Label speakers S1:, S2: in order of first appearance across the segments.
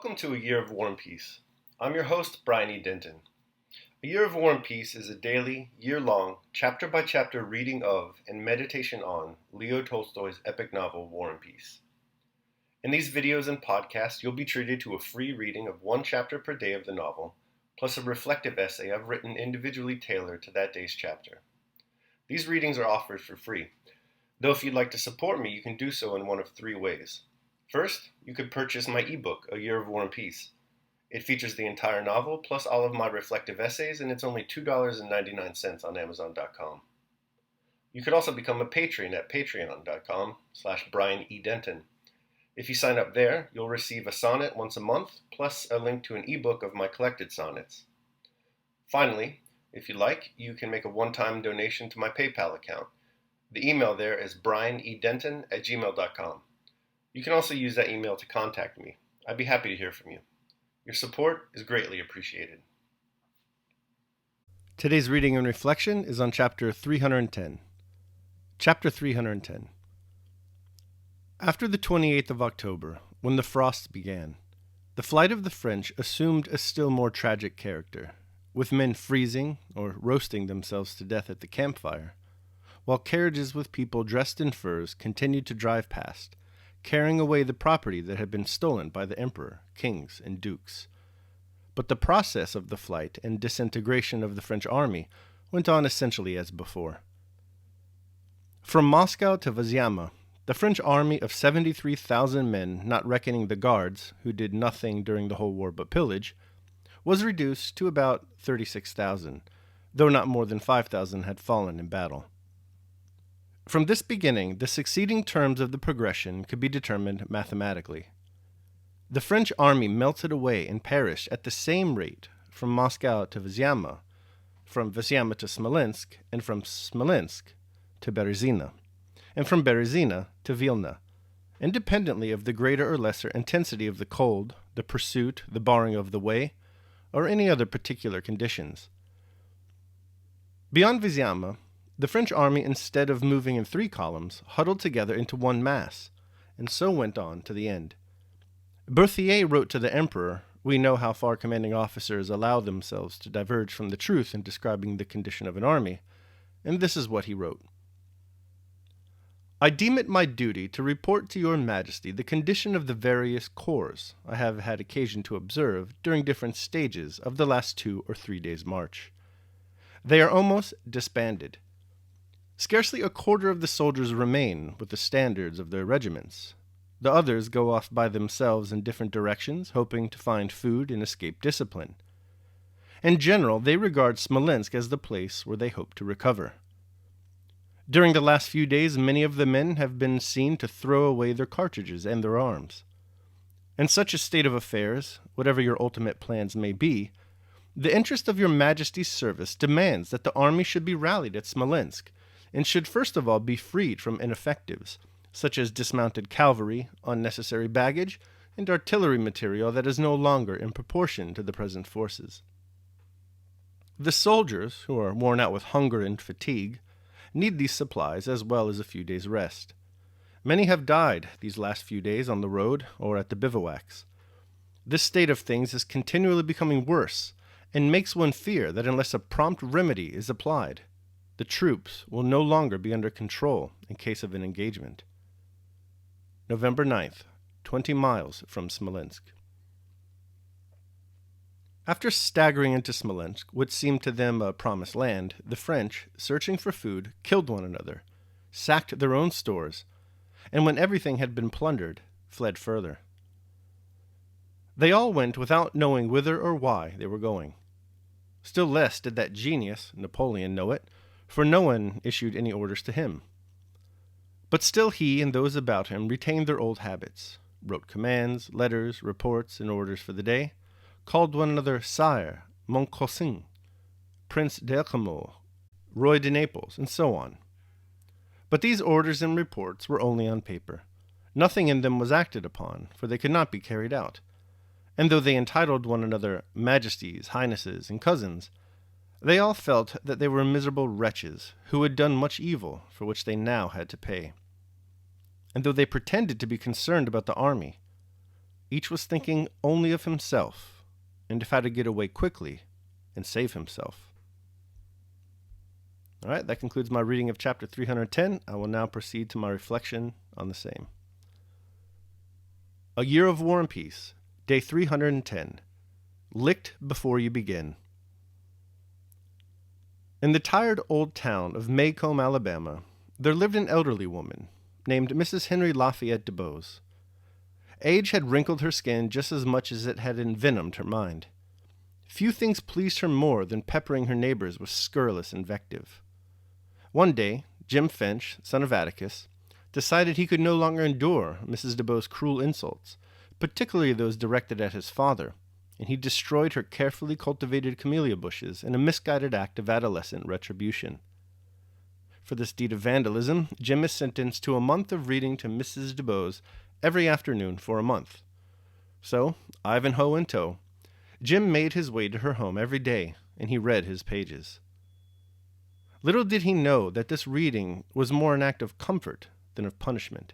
S1: Welcome to A Year of War and Peace. I'm your host, Brian E. Denton. A Year of War and Peace is a daily, year-long, chapter-by-chapter reading of and meditation on Leo Tolstoy's epic novel, War and Peace. In these videos and podcasts, you'll be treated to a free reading of one chapter per day of the novel, plus a reflective essay I've written individually tailored to that day's chapter. These readings are offered for free, though if you'd like to support me, you can do so in one of three ways. First, you could purchase my ebook, A Year of War and Peace. It features the entire novel, plus all of my reflective essays, and it's only $2.99 on Amazon.com. You could also become a patron at patreon.com/Brian E. Denton. If you sign up there, you'll receive a sonnet once a month, plus a link to an ebook of my collected sonnets. Finally, if you like, you can make a one-time donation to my PayPal account. The email there is brianedenton@gmail.com. You can also use that email to contact me. I'd be happy to hear from you. Your support is greatly appreciated. Today's reading and reflection is on Chapter 310. Chapter 310. After the 28th of October, when the frosts began, the flight of the French assumed a still more tragic character, with men freezing or roasting themselves to death at the campfire, while carriages with people dressed in furs continued to drive past, carrying away the property that had been stolen by the emperor, kings, and dukes. But the process of the flight and disintegration of the French army went on essentially as before. From Moscow to Vyazma, the French army of 73,000 men, not reckoning the guards, who did nothing during the whole war but pillage, was reduced to about 36,000, though not more than 5,000 had fallen in battle. From this beginning, the succeeding terms of the progression could be determined mathematically. The French army melted away and perished at the same rate from Moscow to Vyazma, from Vyazma to Smolensk, and from Smolensk to Berezina, and from Berezina to Vilna, independently of the greater or lesser intensity of the cold, the pursuit, the barring of the way, or any other particular conditions. Beyond Vyazma, the French army, instead of moving in three columns, huddled together into one mass, and so went on to the end. Berthier wrote to the emperor, "We know how far commanding officers allow themselves to diverge from the truth in describing the condition of an army," and this is what he wrote. "I deem it my duty to report to your majesty the condition of the various corps I have had occasion to observe during different stages of the last 2 or 3 days' march. They are almost disbanded. Scarcely a quarter of the soldiers remain with the standards of their regiments. The others go off by themselves in different directions, hoping to find food and escape discipline. In general, they regard Smolensk as the place where they hope to recover. During the last few days, many of the men have been seen to throw away their cartridges and their arms. In such a state of affairs, whatever your ultimate plans may be, the interest of your Majesty's service demands that the army should be rallied at Smolensk, and should first of all be freed from ineffectives, such as dismounted cavalry, unnecessary baggage, and artillery material that is no longer in proportion to the present forces. The soldiers, who are worn out with hunger and fatigue, need these supplies as well as a few days' rest. Many have died these last few days on the road or at the bivouacs. This state of things is continually becoming worse, and makes one fear that unless a prompt remedy is applied, the troops will no longer be under control in case of an engagement." November 9th, 20 miles from Smolensk. After staggering into Smolensk, which seemed to them a promised land, the French, searching for food, killed one another, sacked their own stores, and when everything had been plundered, fled further. They all went without knowing whither or why they were going. Still less did that genius, Napoleon, know it, for no one issued any orders to him. But still he and those about him retained their old habits, wrote commands, letters, reports, and orders for the day, called one another Sire, Mon Cousin, Prince d'Elcamol, Roy de Naples, and so on. But these orders and reports were only on paper. Nothing in them was acted upon, for they could not be carried out. And though they entitled one another Majesties, Highnesses, and Cousins, they all felt that they were miserable wretches who had done much evil for which they now had to pay. And though they pretended to be concerned about the army, Each was thinking only of himself and of how to get away quickly and save himself. All right, that concludes my reading of chapter 310. I will now proceed to my reflection on the same. A Year of War and Peace, day 310. Licked before you begin. In the tired old town of Maycomb, Alabama, there lived an elderly woman named Mrs. Henry Lafayette DuBose. Age had wrinkled her skin just as much as it had envenomed her mind. Few things pleased her more than peppering her neighbors with scurrilous invective. One day, Jim Finch, son of Atticus, decided he could no longer endure Mrs. DuBose's cruel insults, particularly those directed at his father, and he destroyed her carefully cultivated camellia bushes in a misguided act of adolescent retribution. For this deed of vandalism, Jim is sentenced to a month of reading to Mrs. DuBose every afternoon for a month. So, Ivanhoe in tow, Jim made his way to her home every day, and he read his pages. Little did he know that this reading was more an act of comfort than of punishment.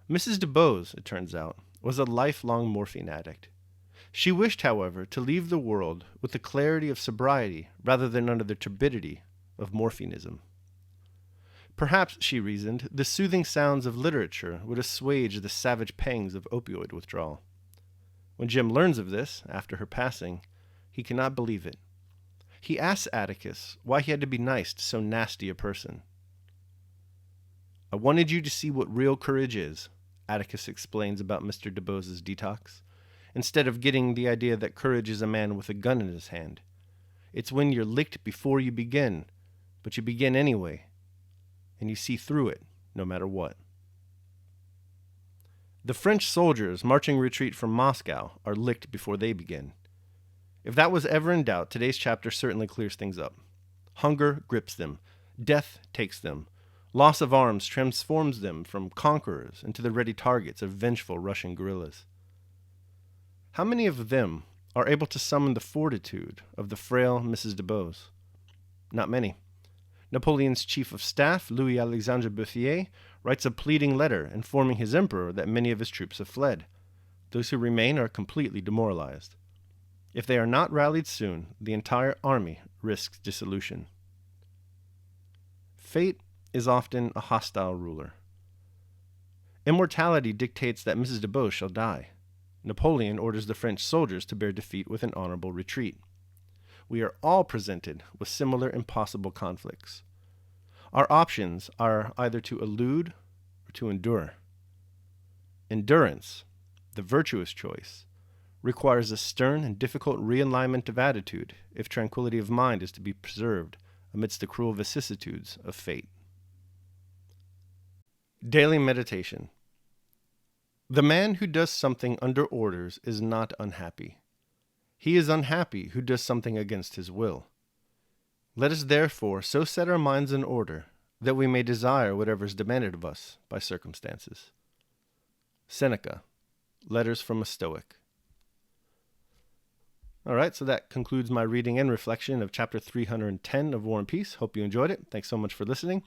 S1: Mrs. DuBose, it turns out, was a lifelong morphine addict. She wished, however, to leave the world with the clarity of sobriety rather than under the turbidity of morphinism. Perhaps, she reasoned, the soothing sounds of literature would assuage the savage pangs of opioid withdrawal. When Jim learns of this, after her passing, he cannot believe it. He asks Atticus why he had to be nice to so nasty a person. "I wanted you to see what real courage is," Atticus explains about Mr. DuBose's detox, instead of getting the idea that courage is a man with a gun in his hand. It's when you're licked before you begin, but you begin anyway, and you see through it, no matter what. The French soldiers marching retreat from Moscow are licked before they begin. If that was ever in doubt, today's chapter certainly clears things up. Hunger grips them. Death takes them. Loss of arms transforms them from conquerors into the ready targets of vengeful Russian guerrillas. How many of them are able to summon the fortitude of the frail Mrs. DuBose? Not many. Napoleon's chief of staff, Louis-Alexandre Bouffier, writes a pleading letter informing his emperor that many of his troops have fled. Those who remain are completely demoralized. If they are not rallied soon, the entire army risks dissolution. Fate is often a hostile ruler. Immortality dictates that Mrs. DuBose shall die. Napoleon orders the French soldiers to bear defeat with an honorable retreat. We are all presented with similar impossible conflicts. Our options are either to elude or to endure. Endurance, the virtuous choice, requires a stern and difficult realignment of attitude if tranquility of mind is to be preserved amidst the cruel vicissitudes of fate. Daily meditation. The man who does something under orders is not unhappy. He is unhappy who does something against his will. Let us therefore so set our minds in order that we may desire whatever is demanded of us by circumstances. Seneca, Letters from a Stoic. All right, so that concludes my reading and reflection of chapter 310 of War and Peace. Hope you enjoyed it. Thanks so much for listening.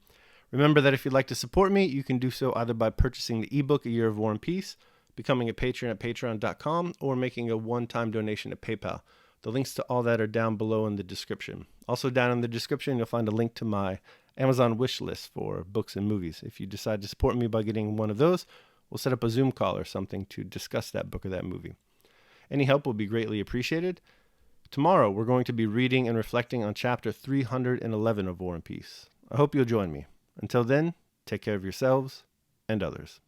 S1: Remember that if you'd like to support me, you can do so either by purchasing the ebook, A Year of War and Peace, becoming a patron at patreon.com, or making a one-time donation at PayPal. The links to all that are down below in the description. Also down in the description, you'll find a link to my Amazon wish list for books and movies. If you decide to support me by getting one of those, we'll set up a Zoom call or something to discuss that book or that movie. Any help will be greatly appreciated. Tomorrow, we're going to be reading and reflecting on chapter 311 of War and Peace. I hope you'll join me. Until then, take care of yourselves and others.